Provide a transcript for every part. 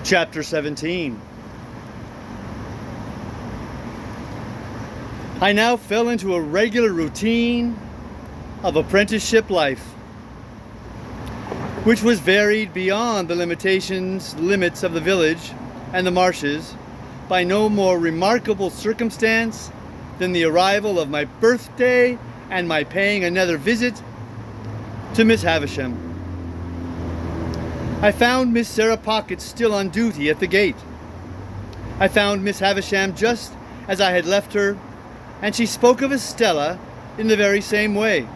Chapter 17. I now fell into a regular routine of apprenticeship life, which was varied beyond the limits of the village and the marshes by no more remarkable circumstance than the arrival of my birthday and my paying another visit to Miss Havisham. I found Miss Sarah Pocket still on duty at the gate. I found Miss Havisham just as I had left her, and she spoke of Estella in the very same way,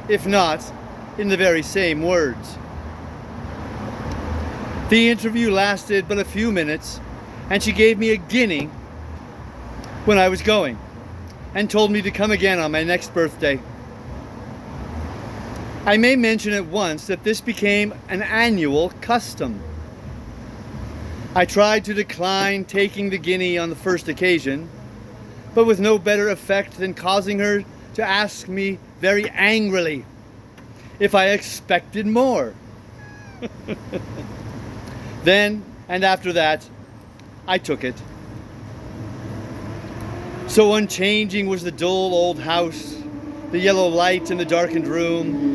if not in the very same words. The interview lasted but a few minutes, and she gave me a guinea when I was going, and told me to come again on my next birthday. I may mention at once that this became an annual custom. I tried to decline taking the guinea on the first occasion, but with no better effect than causing her to ask me very angrily if I expected more. Then, and after that, I took it. So unchanging was the dull old house, the yellow light in the darkened room,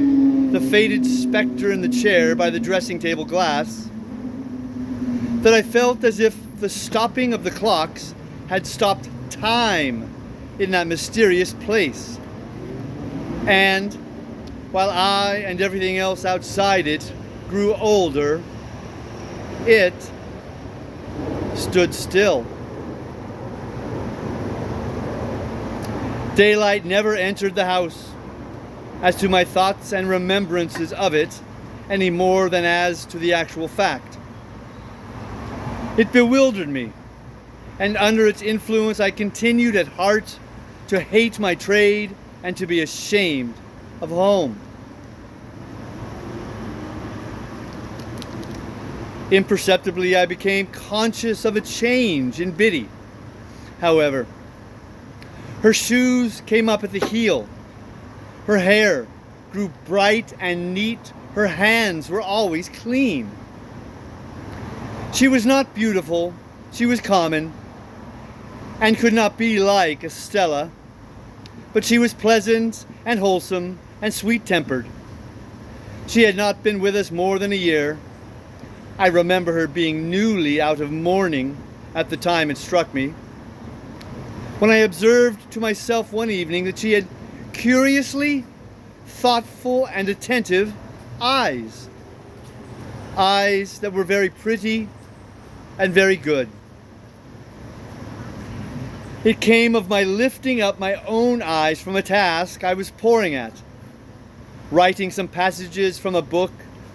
the faded spectre in the chair by the dressing table glass, that I felt as if the stopping of the clocks had stopped time in that mysterious place. And while I and everything else outside it grew older, it stood still. Daylight never entered the house, as to my thoughts and remembrances of it, any more than as to the actual fact. It bewildered me, and under its influence I continued at heart to hate my trade and to be ashamed of home. Imperceptibly I became conscious of a change in Biddy, however. Her shoes came up at the heel. Her hair grew bright and neat. Her hands were always clean. She was not beautiful. She was common and could not be like Estella. But she was pleasant and wholesome and sweet-tempered. She had not been with us more than a year. I remember her being newly out of mourning at the time it struck me, when I observed to myself one evening that she had curiously thoughtful and attentive eyes. Eyes that were very pretty and very good. It came of my lifting up my own eyes from a task I was poring at, writing some passages from a book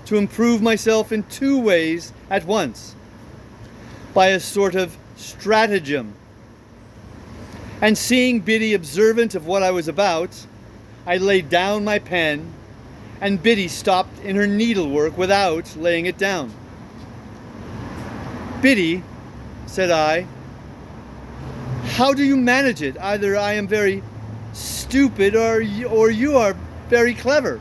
to improve myself in two ways at once, by a sort of stratagem. And seeing Biddy observant of what I was about, I laid down my pen, and Biddy stopped in her needlework without laying it down. "Biddy," said I, "how do you manage it? Either I am very stupid or you are very clever."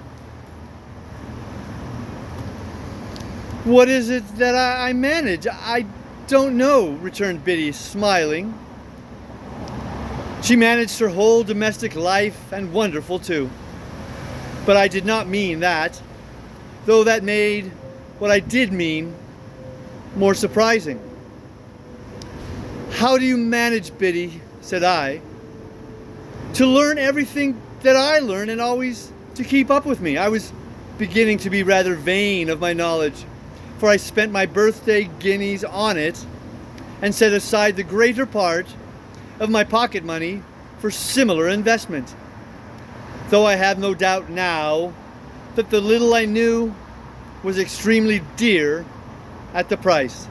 "What is it that I manage? I don't know," returned Biddy, smiling. She managed her whole domestic life, and wonderful too. But I did not mean that, though that made what I did mean more surprising. "How do you manage, Biddy," said I, "to learn everything that I learn and always to keep up with me?" I was beginning to be rather vain of my knowledge, for I spent my birthday guineas on it and set aside the greater part of my pocket money for similar investment, though I have no doubt now that the little I knew was extremely dear at the price.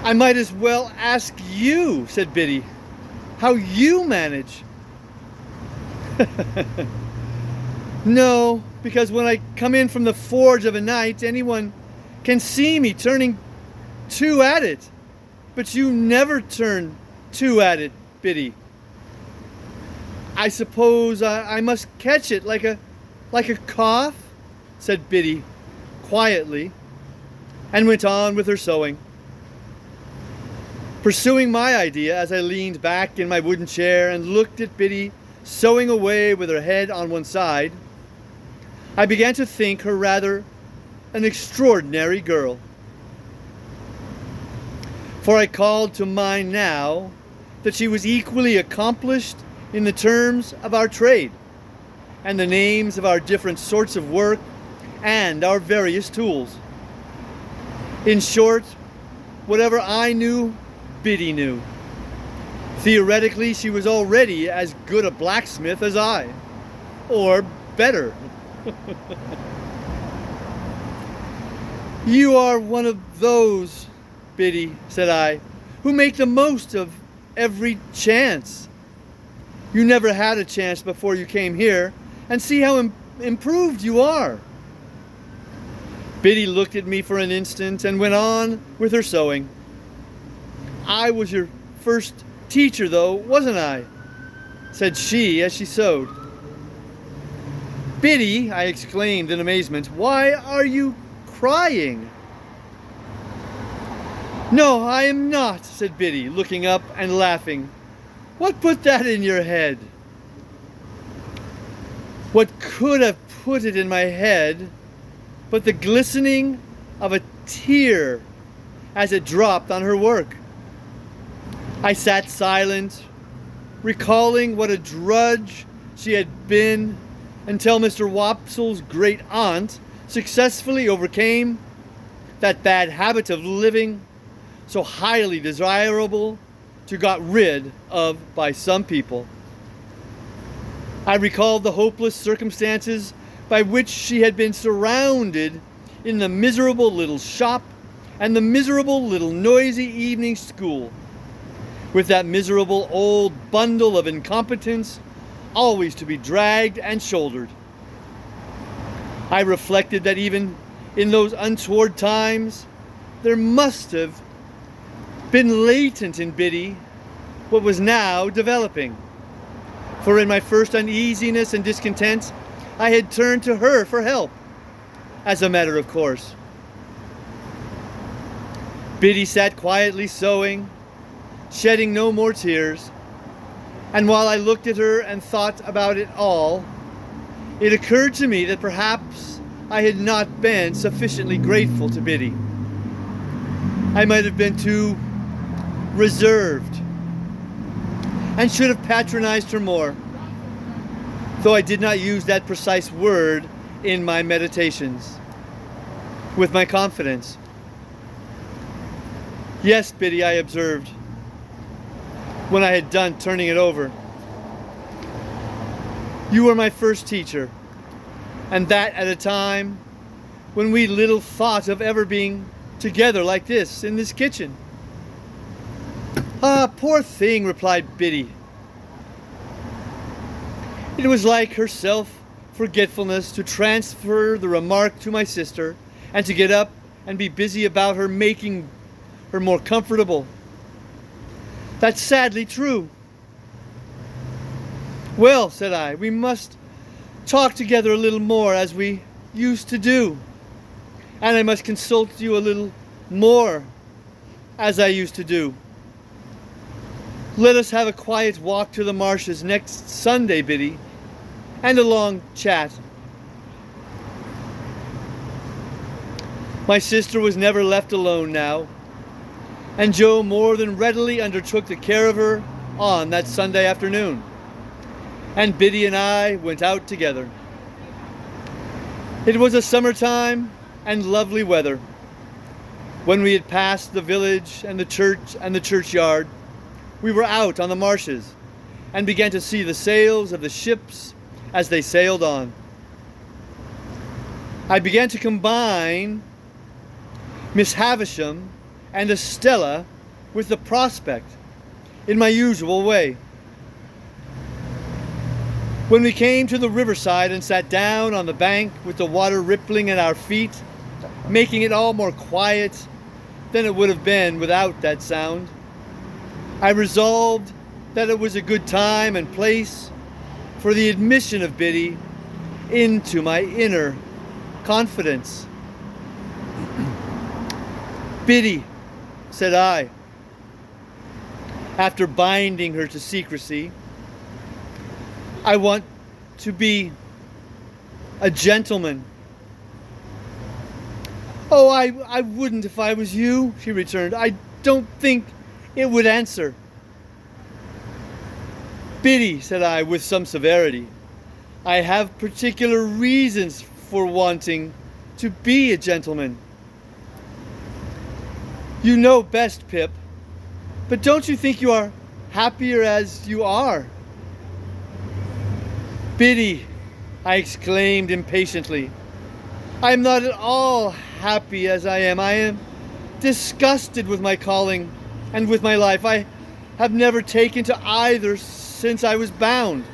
"I might as well ask you," said Biddy, "how you manage." "No, because when I come in from the forge of a night, anyone can see me turning to at it. But you never turn to at it, Biddy." "I suppose I must catch it like a cough," said Biddy, quietly and went on with her sewing. Pursuing my idea as I leaned back in my wooden chair and looked at Biddy sewing away with her head on one side, I began to think her rather an extraordinary girl. For I called to mind now that she was equally accomplished in the terms of our trade and the names of our different sorts of work and our various tools. In short, whatever I knew, Biddy knew. Theoretically, she was already as good a blacksmith as I, or better. You are one of those, Biddy, said I, who make the most of every chance. You never had a chance before you came here, and see how improved you are. Biddy looked at me for an instant and went on with her sewing. I was your first teacher, though, wasn't I? Said she as she sewed. Biddy, I exclaimed in amazement, why are you crying? No, I am not, said Biddy, looking up and laughing. What put that in your head? What could have put it in my head but the glistening of a tear as it dropped on her work? I sat silent, recalling what a drudge she had been until Mr. Wopsel's great aunt successfully overcame that bad habit of living so highly desirable to got rid of by some people. I recalled the hopeless circumstances by which she had been surrounded in the miserable little shop and the miserable little noisy evening school, with that miserable old bundle of incompetence always to be dragged and shouldered. I reflected that even in those untoward times, there must have been latent in Biddy what was now developing. For in my first uneasiness and discontent, I had turned to her for help, as a matter of course. Biddy sat quietly sewing, shedding no more tears, and while I looked at her and thought about it all, it occurred to me that perhaps I had not been sufficiently grateful to Biddy. I might have been too reserved and should have patronized her more, though I did not use that precise word in my meditations with my confidence. Yes, Biddy, I observed, when I had done turning it over. You were my first teacher, and that at a time when we little thought of ever being together like this in this kitchen. Ah, poor thing, replied Biddy. It was like her self-forgetfulness to transfer the remark to my sister and to get up and be busy about her, making her more comfortable. That's sadly true. Well, said I, we must talk together a little more as we used to do, and I must consult you a little more as I used to do. Let us have a quiet walk to the marshes next Sunday, Biddy, and a long chat. My sister was never left alone now, and Joe more than readily undertook the care of her on that Sunday afternoon, and Biddy and I went out together. It was a summertime and lovely weather. When we had passed the village and the church and the churchyard, we were out on the marshes and began to see the sails of the ships as they sailed on. I began to combine Miss Havisham and Estella with the prospect in my usual way. When we came to the riverside and sat down on the bank with the water rippling at our feet, making it all more quiet than it would have been without that sound, I resolved that it was a good time and place for the admission of Biddy into my inner confidence. Biddy, said I, after binding her to secrecy, I want to be a gentleman. Oh, I wouldn't if I was you, she returned. I don't think it would answer. Biddy, said I with some severity, I have particular reasons for wanting to be a gentleman. You know best, Pip, but don't you think you are happier as you are? Biddy, I exclaimed impatiently, I am not at all happy as I am. I am disgusted with my calling and with my life. I have never taken to either since I was bound.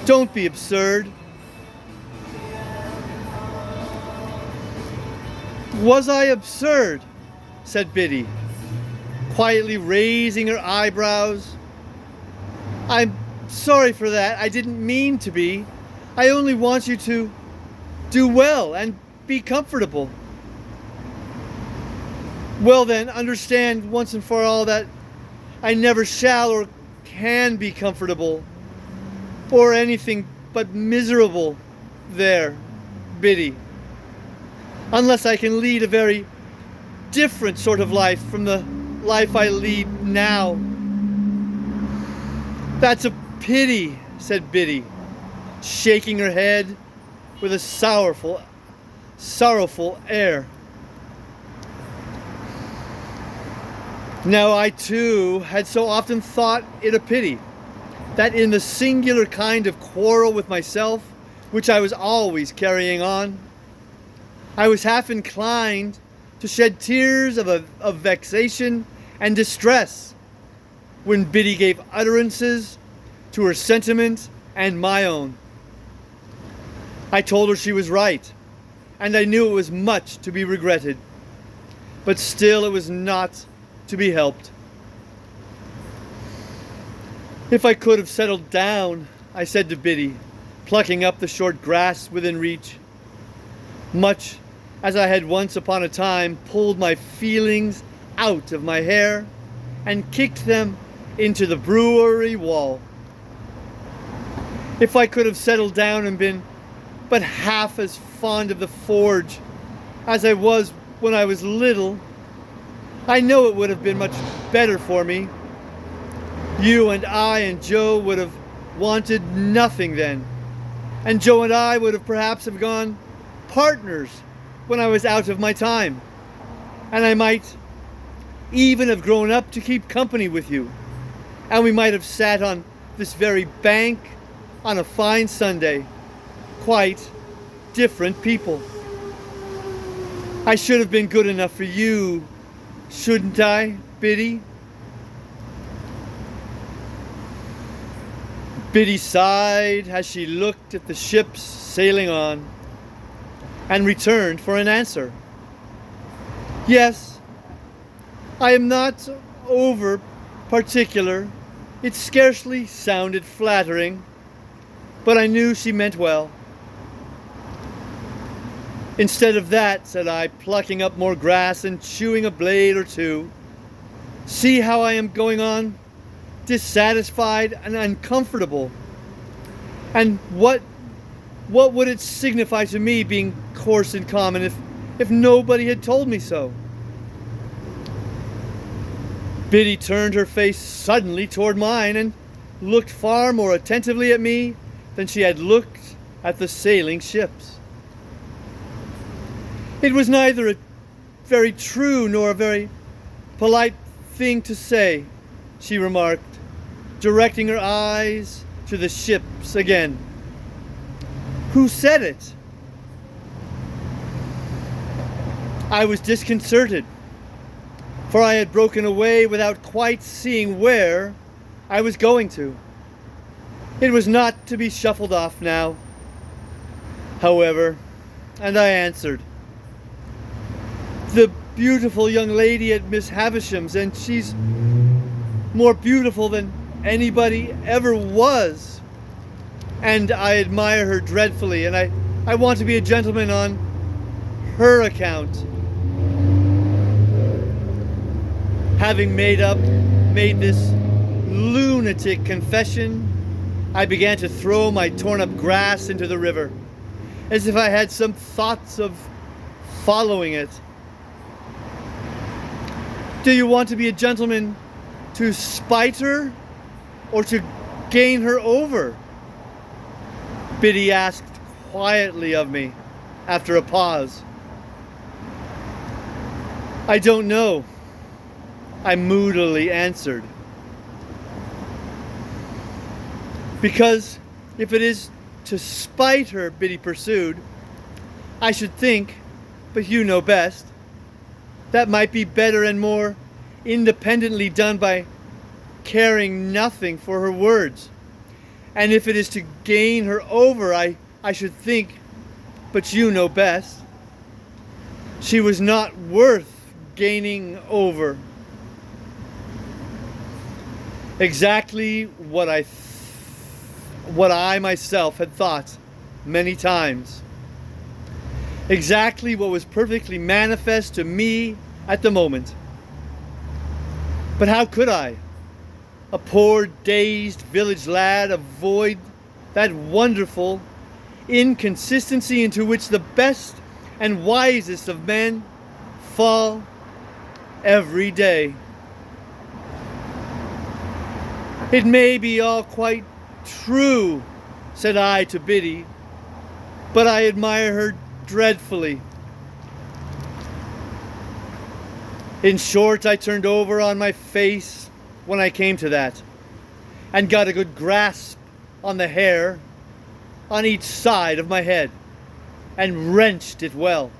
Don't be absurd. Was I absurd? Said Biddy, quietly raising her eyebrows. I'm sorry for that. I didn't mean to be. I only want you to do well and be comfortable. Well then, understand once and for all that I never shall or can be comfortable or anything but miserable there, Biddy, unless I can lead a very different sort of life from the life I lead now. That's a pity, said Biddy, shaking her head with a sorrowful air. Now I too had so often thought it a pity that in the singular kind of quarrel with myself which I was always carrying on, I was half inclined to shed tears of vexation and distress when Biddy gave utterances to her sentiment and my own. I told her she was right, and I knew it was much to be regretted, but still it was not to be helped. If I could have settled down, I said to Biddy, plucking up the short grass within reach, much as I had once upon a time pulled my feelings out of my hair and kicked them into the brewery wall. If I could have settled down and been but half as fond of the forge as I was when I was little, I know it would have been much better for me. You and I and Joe would have wanted nothing then, and Joe and I would have perhaps have gone partners when I was out of my time, and I might even have grown up to keep company with you, and we might have sat on this very bank on a fine Sunday, quite different people. I should have been good enough for you, shouldn't I, Biddy? Biddy sighed as she looked at the ships sailing on and returned for an answer. Yes, I am not over particular. It scarcely sounded flattering, but I knew she meant well. Instead of that, said I, plucking up more grass and chewing a blade or two, see how I am going on, dissatisfied and uncomfortable. And what would it signify to me being coarse and common if nobody had told me so? Biddy turned her face suddenly toward mine and looked far more attentively at me than she had looked at the sailing ships. It was neither a very true nor a very polite thing to say, she remarked, directing her eyes to the ships again. Who said it? I was disconcerted, for I had broken away without quite seeing where I was going to. It was not to be shuffled off now, however, and I answered, the beautiful young lady at Miss Havisham's, and she's more beautiful than anybody ever was, and I admire her dreadfully, and I, I want to be a gentleman on her account. Having made this lunatic confession, I began to throw my torn up grass into the river, as if I had some thoughts of following it. Do you want to be a gentleman to spite her or to gain her over? Biddy asked quietly of me after a pause. I don't know, I moodily answered. Because if it is to spite her, Biddy pursued, I should think, but you know best, that might be better and more independently done by caring nothing for her words. And if it is to gain her over, I should think, but you know best, she was not worth gaining over. Exactly what I myself had thought many times. Exactly what was perfectly manifest to me at the moment. But how could I, a poor dazed village lad, avoid that wonderful inconsistency into which the best and wisest of men fall every day? It may be all quite true, said I to Biddy, but I admire her dreadfully. In short, I turned over on my face when I came to that, and got a good grasp on the hair on each side of my head, and wrenched it well,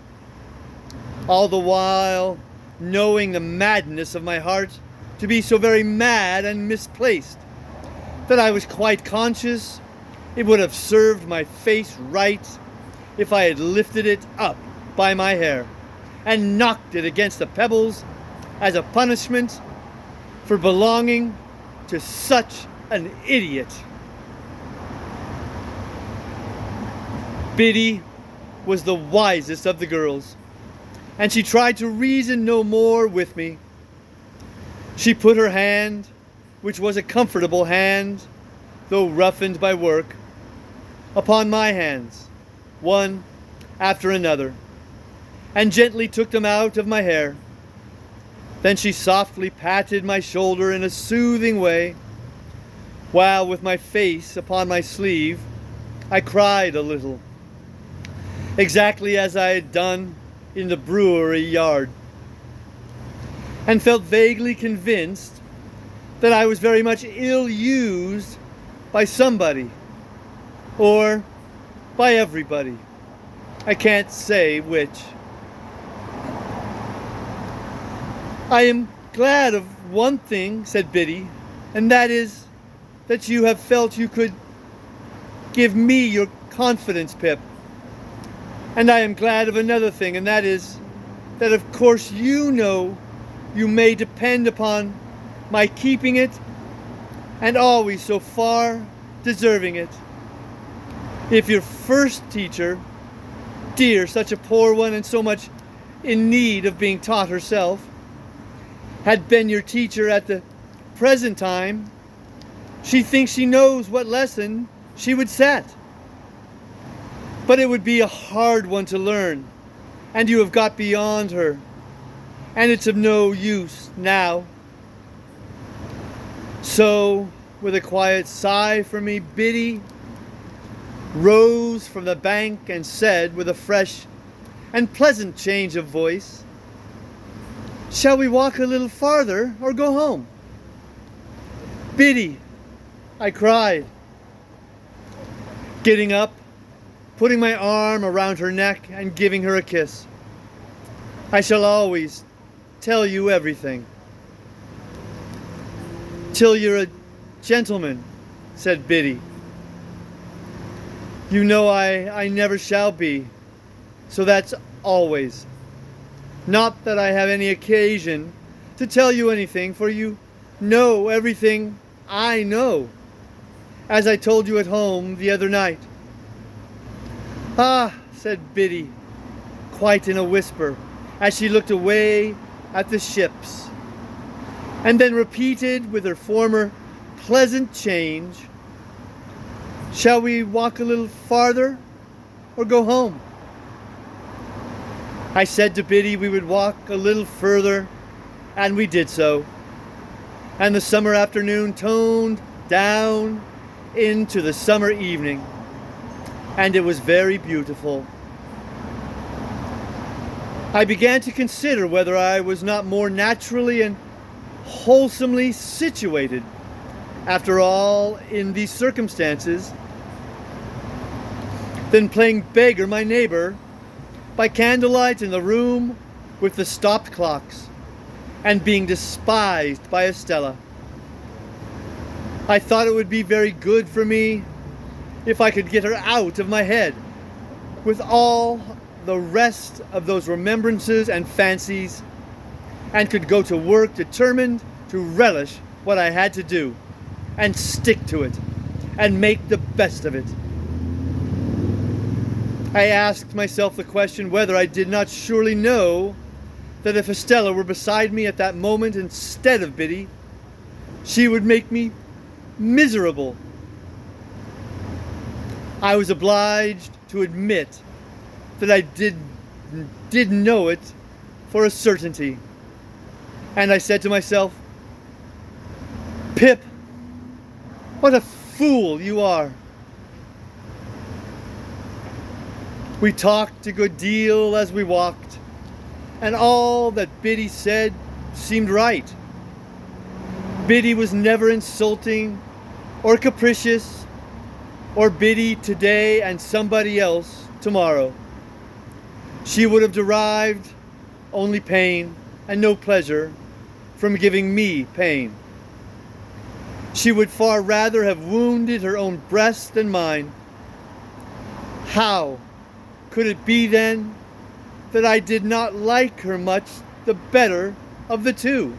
all the while knowing the madness of my heart to be so very mad and misplaced, that I was quite conscious it would have served my face right if I had lifted it up by my hair and knocked it against the pebbles as a punishment for belonging to such an idiot. Biddy was the wisest of the girls, and she tried to reason no more with me. She put her hand, which was a comfortable hand, though roughened by work, upon my hands, one after another, and gently took them out of my hair. Then she softly patted my shoulder in a soothing way, while with my face upon my sleeve, I cried a little, exactly as I had done in the brewery yard, and felt vaguely convinced that I was very much ill-used by somebody, or by everybody. I can't say which. I am glad of one thing, said Biddy, and that is that you have felt you could give me your confidence, Pip. And I am glad of another thing, and that is that of course you know you may depend upon my keeping it, and always so far deserving it. If your first teacher, dear, such a poor one and so much in need of being taught herself, had been your teacher at the present time, she thinks she knows what lesson she would set. But it would be a hard one to learn, and you have got beyond her, and it's of no use now. So, with a quiet sigh for me, Biddy rose from the bank and said with a fresh and pleasant change of voice, "Shall we walk a little farther or go home?" "Biddy," I cried, getting up, putting my arm around her neck and giving her a kiss, "I shall always tell you everything." "Till you're a gentleman," said Biddy. "You know I never shall be, so that's always. Not that I have any occasion to tell you anything, for you know everything I know, as I told you at home the other night." "Ah," said Biddy, quite in a whisper, as she looked away at the ships, and then repeated with her former pleasant change, "Shall we walk a little farther or go home?" I said to Biddy we would walk a little further, and we did so. And the summer afternoon toned down into the summer evening, and it was very beautiful. I began to consider whether I was not more naturally and wholesomely situated, after all, in these circumstances, than playing beggar my neighbor by candlelight in the room with the stopped clocks, and being despised by Estella. I thought it would be very good for me if I could get her out of my head with all the rest of those remembrances and fancies, and could go to work determined to relish what I had to do, and stick to it, and make the best of it. I asked myself the question whether I did not surely know that if Estella were beside me at that moment instead of Biddy, she would make me miserable. I was obliged to admit that I did know it for a certainty, and I said to myself, "Pip, what a fool you are." We talked a good deal as we walked, and all that Biddy said seemed right. Biddy was never insulting or capricious, or Biddy today and somebody else tomorrow. She would have derived only pain and no pleasure from giving me pain. She would far rather have wounded her own breast than mine. How could it be then that I did not like her much the better of the two?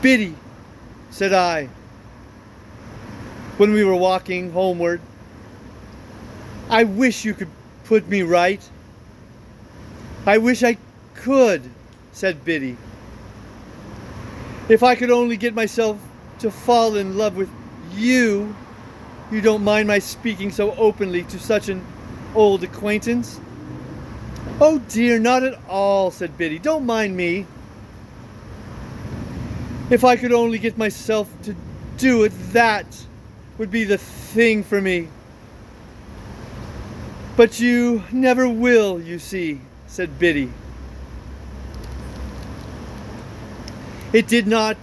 "Biddy," said I, when we were walking homeward, "I wish you could put me right." "I wish I could," said Biddy. "If I could only get myself to fall in love with you. You don't mind my speaking so openly to such an old acquaintance?" "Oh dear, not at all," said Biddy. "Don't mind me. If I could only get myself to do it, that would be the thing for me." "But you never will, you see," said Biddy. It did not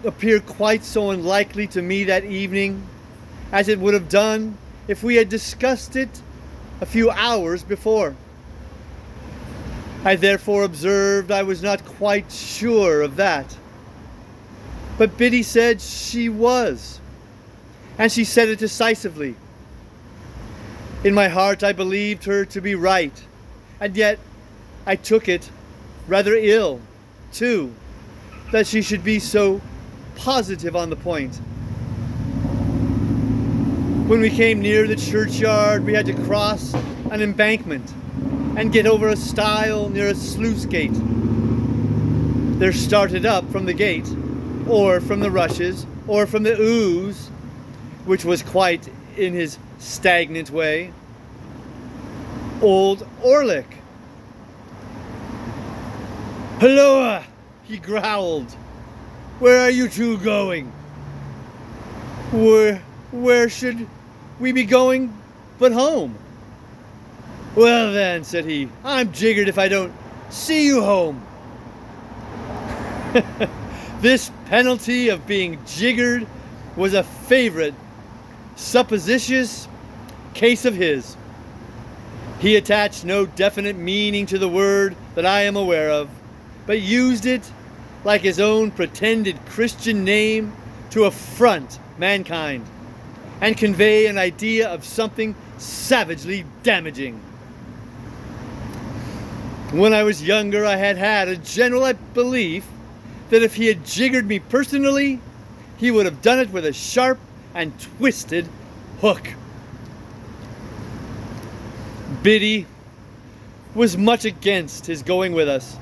appear quite so unlikely to me that evening as it would have done if we had discussed it a few hours before. I therefore observed I was not quite sure of that. But Biddy said she was, and she said it decisively. In my heart I believed her to be right, and yet I took it rather ill, too, that she should be so positive on the point. When we came near the churchyard, we had to cross an embankment and get over a stile near a sluice gate. There started up from the gate, or from the rushes, or from the ooze, which was quite in his stagnant way, old Orlick. "Hulloa!" he growled. "Where are you two going?" Where should we be going but home?" "Well then," said he, "I'm jiggered if I don't see you home." This penalty of being jiggered was a favorite, supposititious case of his. He attached no definite meaning to the word that I am aware of, but used it, like his own pretended Christian name, to affront mankind and convey an idea of something savagely damaging. When I was younger, I had a general belief that if he had jiggered me personally, he would have done it with a sharp and twisted hook. Biddy was much against his going with us,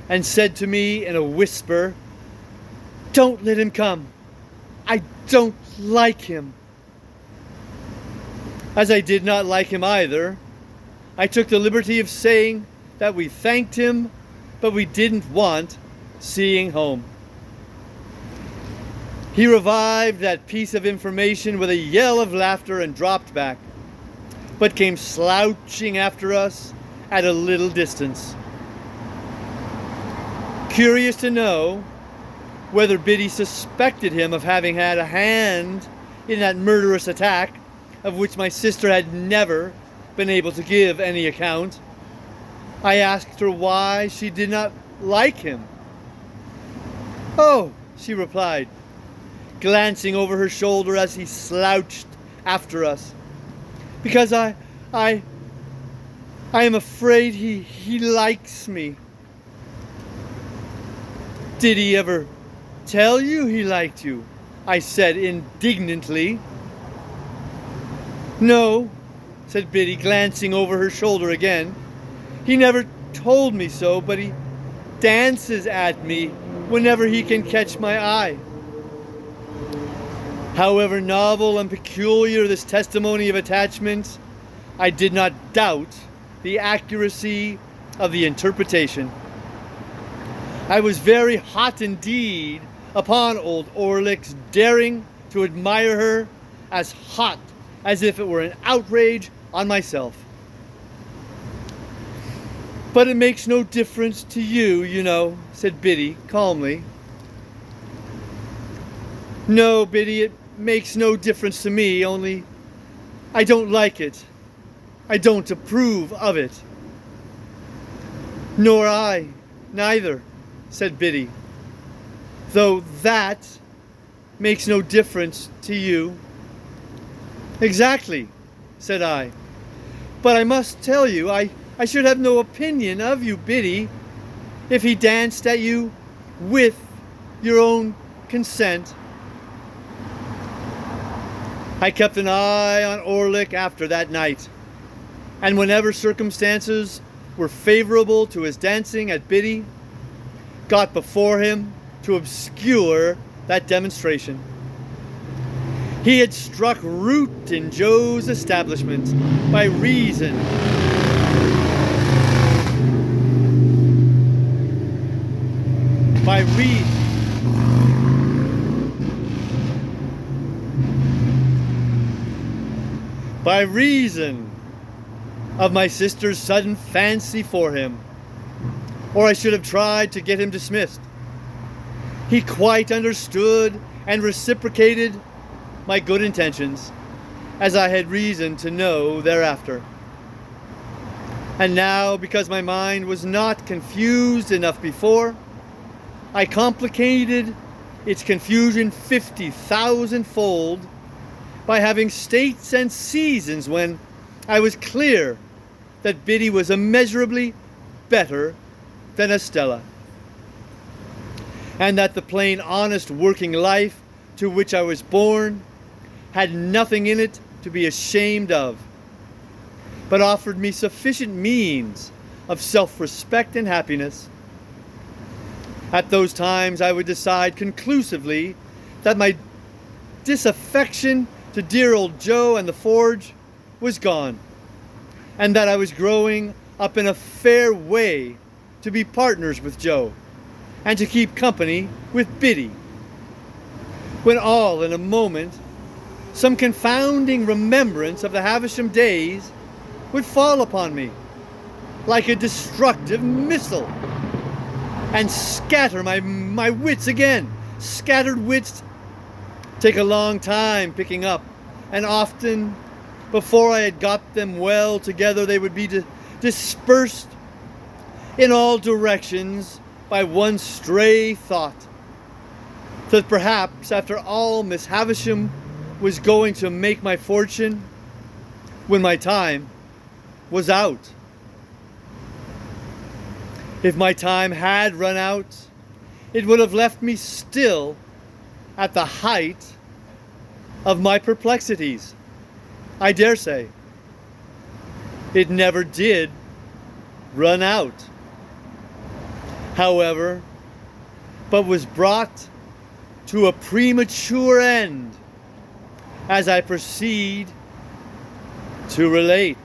and said to me in a whisper, "Don't let him come. I don't like him." As I did not like him either, I took the liberty of saying that we thanked him, but we didn't want seeing home. He revived that piece of information with a yell of laughter and dropped back, but came slouching after us at a little distance. Curious to know whether Biddy suspected him of having had a hand in that murderous attack, of which my sister had never been able to give any account, I asked her why she did not like him. "Oh," she replied, glancing over her shoulder as he slouched after us, "because I am afraid he likes me." "Did he ever tell you he liked you?" I said indignantly. "No," said Biddy, glancing over her shoulder again. "He never told me so, but he dances at me whenever he can catch my eye." However novel and peculiar this testimony of attachment, I did not doubt the accuracy of the interpretation. I was very hot indeed upon old Orlick's daring to admire her, as hot as if it were an outrage on myself. "But it makes no difference to you, you know," said Biddy calmly. "No, Biddy, it makes no difference to me, only I don't like it. I don't approve of it." "Nor I, neither," said Biddy, "though that makes no difference to you." "Exactly," said I. "But I must tell you, I should have no opinion of you, Biddy, if he danced at you with your own consent." I kept an eye on Orlick after that night, and whenever circumstances were favorable to his dancing at Biddy, got before him to obscure that demonstration. He had struck root in Joe's establishment by reason of my sister's sudden fancy for him, or I should have tried to get him dismissed. He quite understood and reciprocated my good intentions, as I had reason to know thereafter. And now, because my mind was not confused enough before, I complicated its confusion 50,000-fold by having states and seasons when I was clear that Biddy was immeasurably better than Estella, and that the plain, honest working life to which I was born had nothing in it to be ashamed of, but offered me sufficient means of self-respect and happiness. At those times I would decide conclusively that my disaffection to dear old Joe and the forge was gone, and that I was growing up in a fair way to be partners with Joe and to keep company with Biddy, when all in a moment some confounding remembrance of the Havisham days would fall upon me like a destructive missile and scatter my wits again. Scattered wits take a long time picking up, and often before I had got them well together they would be dispersed in all directions by one stray thought, that perhaps after all Miss Havisham was going to make my fortune when my time was out. If my time had run out, it would have left me still at the height of my perplexities. I dare say it never did run out. however, but was brought to a premature end as I proceed to relate.